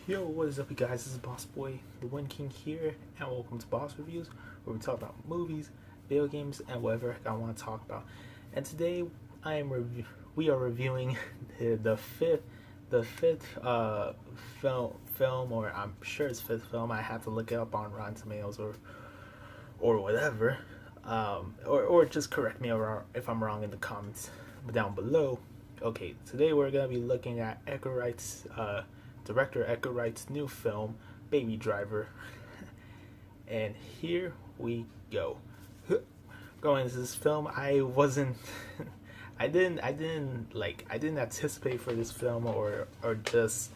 Yo, what is up, you guys? This is Boss Boy, the One King here, and welcome to Boss Reviews, where we talk about movies, video games, and whatever I want to talk about. And today, we are reviewing the fifth film, or I'm sure it's fifth film. I had to look it up on Rotten Tomatoes or whatever, or just correct me if I'm wrong in the comments down below. Okay, today we're gonna be looking at Edgar Wright's director Edgar Wright's new film, Baby Driver. And here we go. Going into this film, I didn't anticipate for this film or just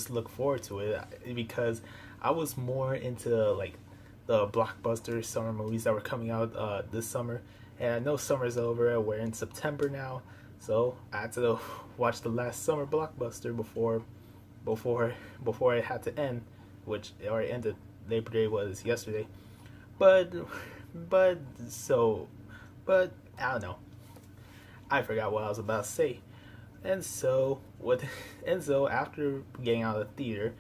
look forward to it, because I was more into like the blockbuster summer movies that were coming out this summer. And I know summer's over, we're in September now, so I had to watch the last summer blockbuster before it had to end, which it already ended. Labor Day was yesterday. But I don't know. I forgot what I was about to say. And so after getting out of the theater,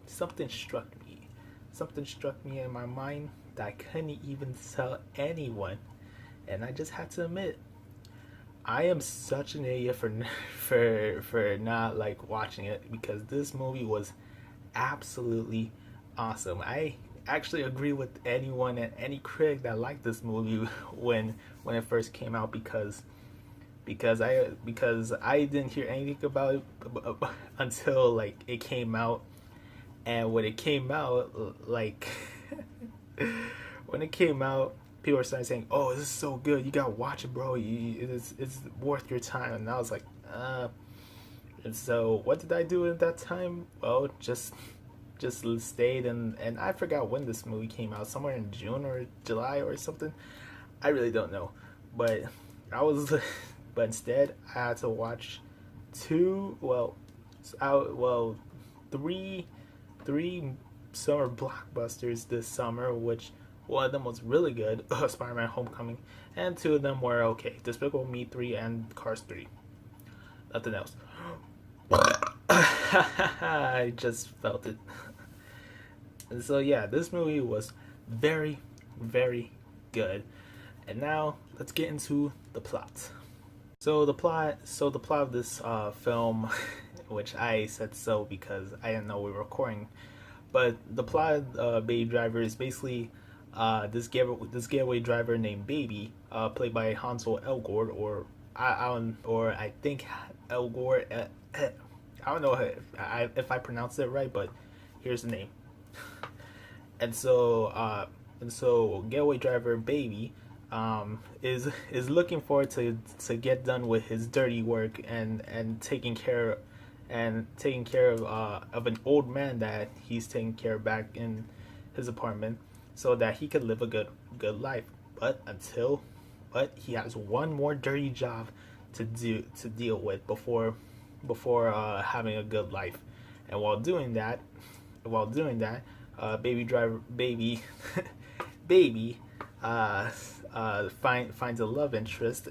something struck me. Something struck me in my mind that I couldn't even tell anyone, and I just had to admit, I am such an idiot for not like watching it, because this movie was absolutely awesome. I actually agree with anyone and any critic that liked this movie when it first came out, because I didn't hear anything about it until like it came out. And when it came out, like when it came out, people were starting saying, "Oh, this is so good! You gotta watch it, bro. It's worth your time." And I was like, And so, what did I do at that time? Well, just stayed, and I forgot when this movie came out. Somewhere in June or July or something. I really don't know, but but instead I had to watch three summer blockbusters this summer, which one of them was really good, Spider-Man Homecoming, and two of them were okay, Despicable Me 3 and Cars 3. Nothing else. I just felt it. And so yeah, this movie was very, very good. And now let's get into the plot. So the plot of this film, which I said so because I didn't know we were recording, but the plot of Baby Driver is basically this getaway driver named Baby, played by Hansel Elgort, or I think Elgort. I don't know if I pronounced it right, but here's the name. And so getaway driver Baby is looking forward to get done with his dirty work and taking care of an old man that he's taking care of back in his apartment, so that he could live a good life. But he has one more dirty job to deal with before having a good life. And while doing that, baby finds a love interest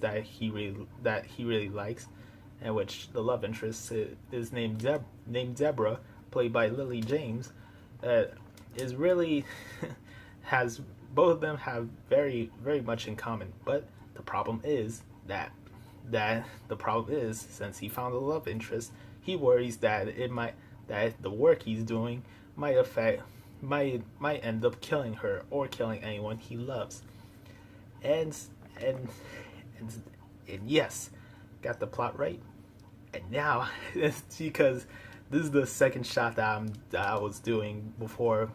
that he really likes, and which the love interest is named Deborah, played by Lily James. Is really has both of them have very, very much in common, but the problem is since he found a love interest, he worries that the work he's doing might end up killing her or killing anyone he loves. And yes, got the plot right. And now it's because this is the second shot that I was doing because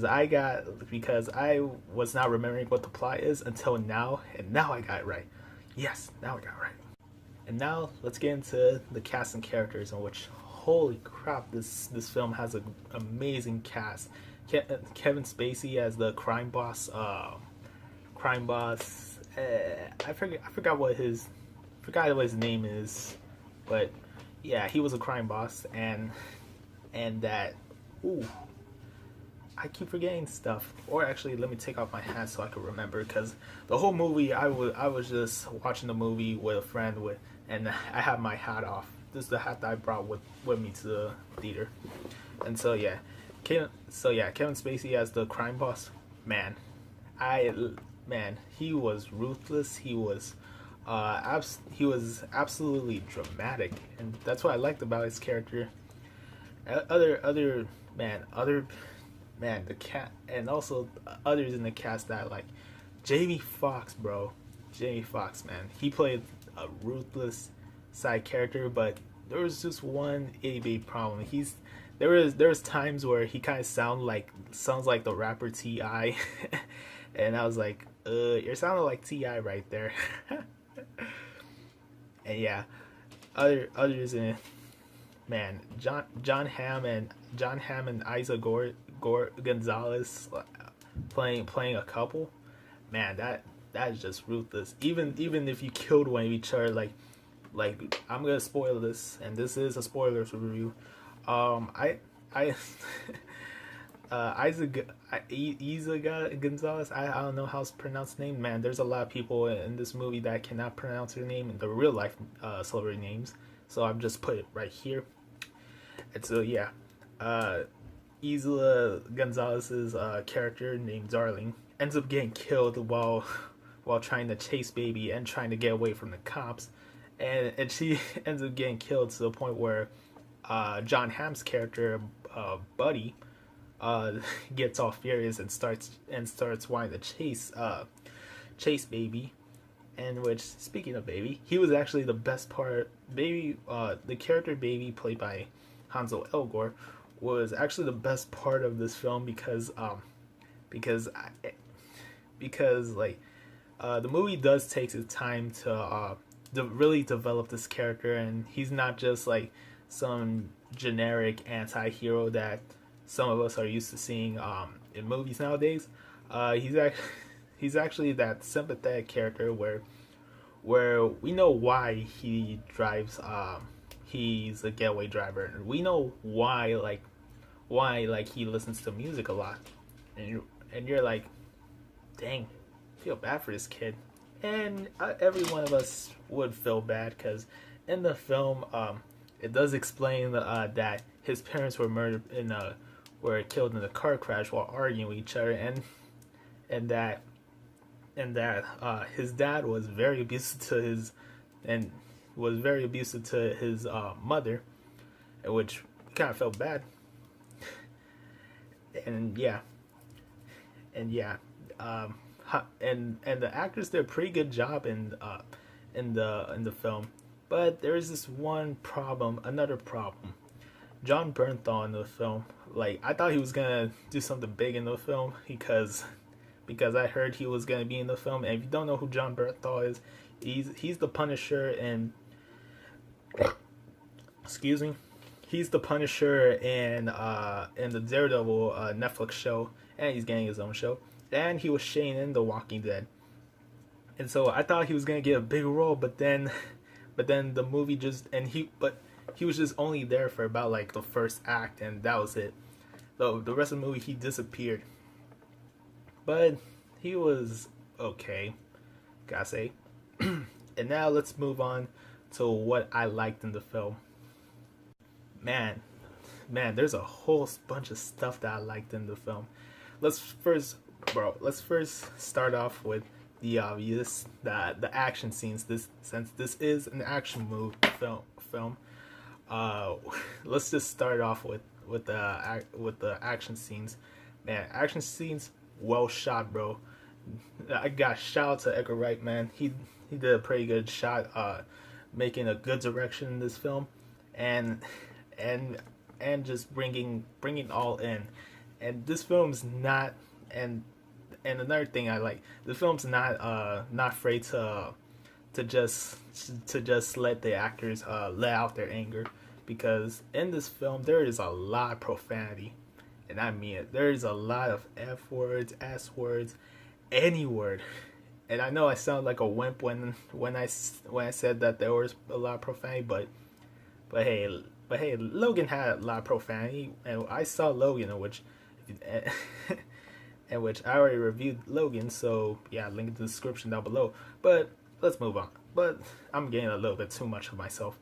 I was not remembering what the plot is until now, and now I got it right. Yes, now I got it right. And now let's get into the cast and characters, in which, holy crap, this film has an amazing cast. Kevin Spacey as the crime boss. I forgot what his name is, but yeah, he was a crime boss, and that I keep forgetting stuff. Or actually, let me take off my hat so I can remember. Because the whole movie, I was just watching the movie with a friend and I had my hat off. This is the hat that I brought with me to the theater. And so yeah, Kevin Spacey as the crime boss. Man, he was ruthless. He was absolutely dramatic, and that's what I liked about his character. The cat, and also others in the cast that I like. Jamie Foxx, bro. Jamie Foxx, man. He played a ruthless side character, but there was just one itty bitty problem. There was times where he kind of sounds like the rapper T.I. and I was like, you're sounding like T.I. right there. And yeah, others in it, man, John Hamm and Isa Gonzalez playing a couple, man, that is just ruthless. Even if you killed one of each other, like I'm gonna spoil this, and this is a spoilers review. I Isa Gonzalez. I don't know how to pronounce the name. Man, there's a lot of people in this movie that cannot pronounce her name, the real life celebrity names. So I've just put it right here. And so yeah, Isa Gonzalez's character named Darling ends up getting killed while trying to chase Baby and trying to get away from the cops, and she ends up getting killed to the point where John Hamm's character Buddy gets all furious and starts wanting to chase Baby. And which, speaking of Baby, he was actually the best part. Baby, the character Baby, played by Hansel Elgort, was actually the best part of this film because the movie does take its time to really develop this character, and he's not just like some generic anti-hero that some of us are used to seeing in movies nowadays. He's actually that sympathetic character where we know why he drives. He's a getaway driver, and we know why he listens to music a lot, and you're like, dang, I feel bad for this kid, and every one of us would feel bad because in the film, it does explain that his parents were murdered were killed in a car crash while arguing with each other, and that his dad was very abusive to his mother, which kind of felt bad. And the actors did a pretty good job in the film, but there is this another problem. John Bernthal in the film, like, I thought he was gonna do something big in the film because I heard he was gonna be in the film. And if you don't know who John Bernthal is, he's the Punisher in he's the Punisher in the Daredevil Netflix show, and he's getting his own show. And he was Shane in The Walking Dead. And so I thought he was gonna get a big role, but then the movie he was just only there for about like the first act, and that was it. The rest of the movie he disappeared. But he was okay, gotta say. And now let's move on to what I liked in the film. Man, there's a whole bunch of stuff that I liked in the film. Let's first start off with the obvious, the action scenes. Since this is an action film, let's just start off with the action scenes. Man, action scenes well shot, bro. I got shout out to Edgar Wright, man. He did a pretty good shot, making a good direction in this film, and just bringing all in. And this film's not, and another thing I like, the film's not afraid to just let the actors let out their anger, because in this film there is a lot of profanity, and I mean it. There is a lot of F words, S words, any word. And I know I sound like a wimp when I said that there was a lot of profanity, but hey, Logan had a lot of profanity, and I saw Logan, which, in which I already reviewed Logan. So yeah, link in the description down below. But let's move on. But I'm getting a little bit too much of myself.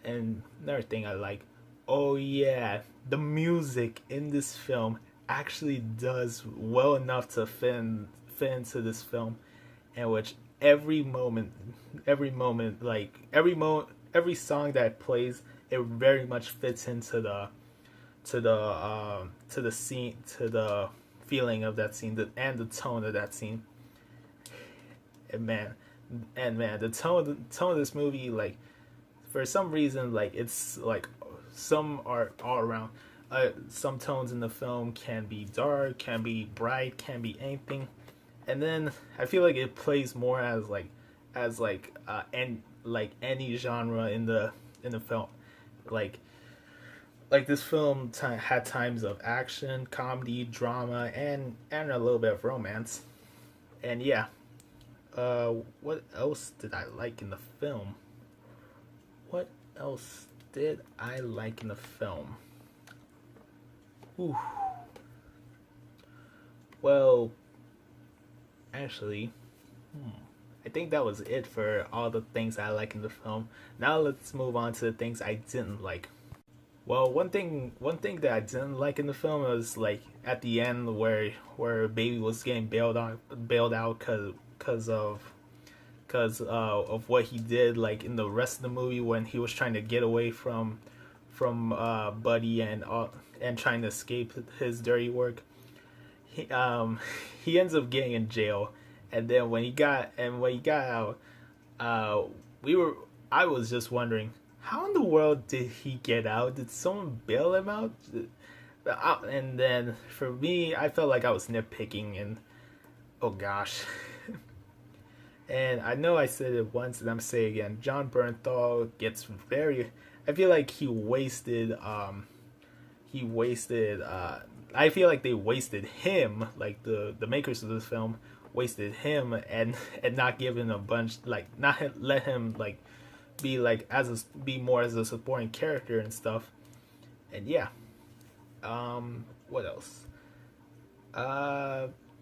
And another thing I like, oh yeah, the music in this film actually does well enough to fit into this film, in which every moment, every song that plays, it very much fits into the scene, to the feeling of that scene, and the tone of that scene. And man, the tone of this movie, like, for some reason, like, it's like some are all around. Some tones in the film can be dark, can be bright, can be anything, and then I feel like it plays more and like any genre in the film, like this film had times of action, comedy, drama, and a little bit of romance, and yeah. What else did I like in the film? What else did I like in the film? Ooh. Well, actually, I think that was it for all the things I like in the film. Now let's move on to the things I didn't like. Well, one thing that I didn't like in the film was, like, at the end where Baby was getting bailed out because of what he did, like, in the rest of the movie, when he was trying to get away from Buddy and trying to escape his dirty work. He ends up getting in jail, and then when he got out, I was just wondering, how in the world did he get out? Did someone bail him out? And then for me, I felt like I was nitpicking, and oh gosh. And I know I said it once, and I'm saying it again. Jon Bernthal gets very. I feel like he wasted. I feel like they wasted him. Like the makers of this film wasted him, and not given a bunch, like, not let him, like, be more as a supporting character and stuff. And yeah. What else?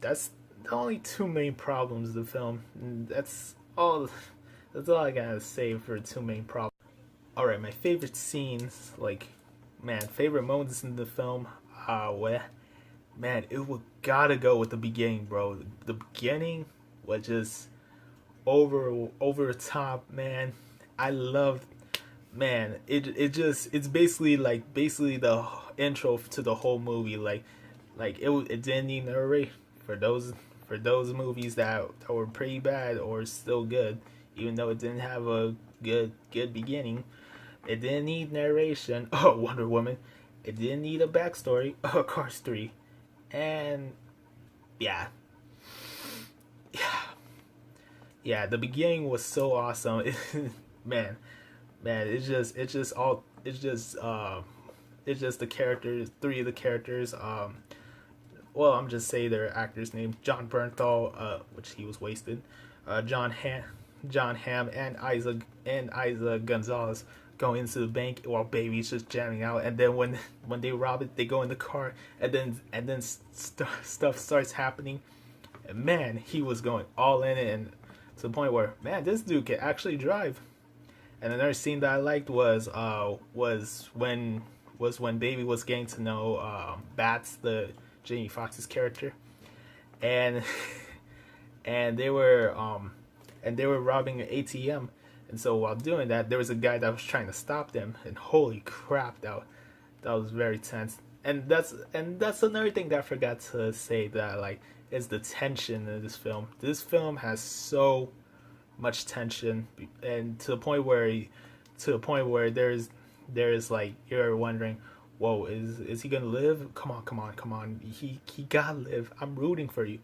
That's the only two main problems of the film. That's all I gotta say for two main problems. Alright, my favorite scenes, like, man, favorite moments in the film, man, it would gotta go with the beginning, bro. The beginning was just over the top, man. I love, man, it's basically the intro to the whole movie. Like it didn't need narration for those movies that were pretty bad or still good, even though it didn't have a good beginning. It didn't need narration. Oh, Wonder Woman. It didn't need a backstory. Oh, Cars 3. And yeah. The beginning was so awesome. man, it's just the characters, three of the characters. Well, I'm just saying their actors' name: Jon Bernthal, which he was wasted, John Hamm, and Isa Gonzalez go into the bank while Baby's just jamming out, and then when they rob it, they go in the car, and then stuff starts happening. And man, he was going all in it, and to the point where, man, this dude can actually drive. And another scene that I liked was when Baby was getting to know Bats, the Jamie Foxx's character, and they were robbing an ATM. And so while doing that, there was a guy that was trying to stop them, and holy crap, that was very tense. And that's another thing that I forgot to say that I like, is the tension in this film. This film has so much tension, and to the point where there's like, you're wondering, whoa, is he gonna live? Come on, he gotta live. I'm rooting for you.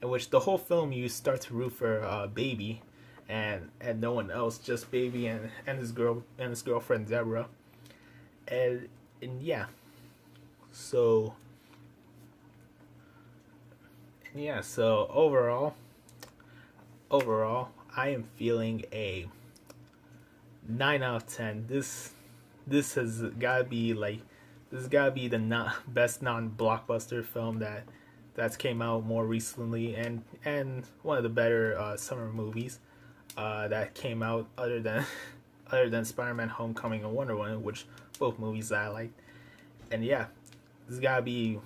In which the whole film you start to root for Baby, and no one else, just Baby and his girlfriend Deborah, and yeah, so overall, I am feeling a 9 out of 10. This has gotta be like this has gotta be the best non-blockbuster film that's came out more recently, and one of the better summer movies that came out other than other than Spider-Man: Homecoming and Wonder Woman, which both movies that I liked. And yeah, this has gotta be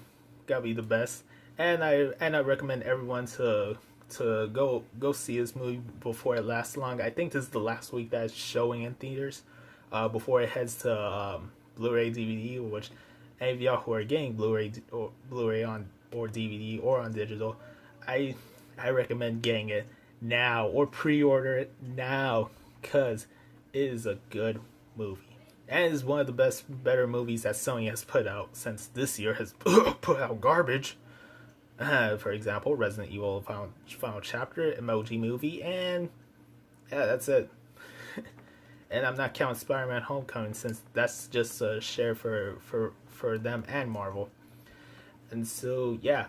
the best. And I recommend everyone to go see this movie before it lasts long. I think this is the last week that it's showing in theaters before it heads to Blu-ray DVD, which any of y'all who are getting Blu-ray on or DVD or on digital, I recommend getting it now or pre-order it now, because it is a good movie. And it's one of the better movies that Sony has put out since this year has put out garbage. For example, Resident Evil Final Chapter, Emoji Movie, and yeah, that's it. And I'm not counting Spider-Man: Homecoming, since that's just a share for them and Marvel. And so yeah,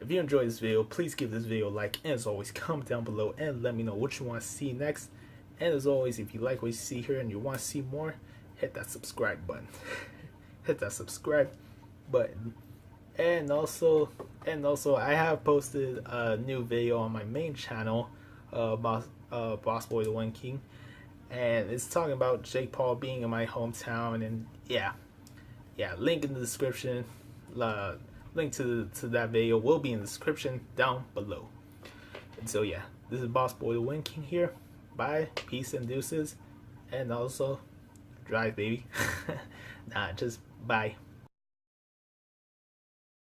if you enjoyed this video, please give this video a like, and as always, comment down below and let me know what you want to see next. And as always, if you like what you see here and you want to see more, hit that subscribe button. Hit that subscribe button. And also I have posted a new video on my main channel, Boss Boy the One King, and it's talking about Jake Paul being in my hometown. And yeah, link in the description. Link to that video will be in the description down below. And so yeah, this is Boss Boy the One King here. Bye, peace and deuces, and also drive, baby. Nah, just bye.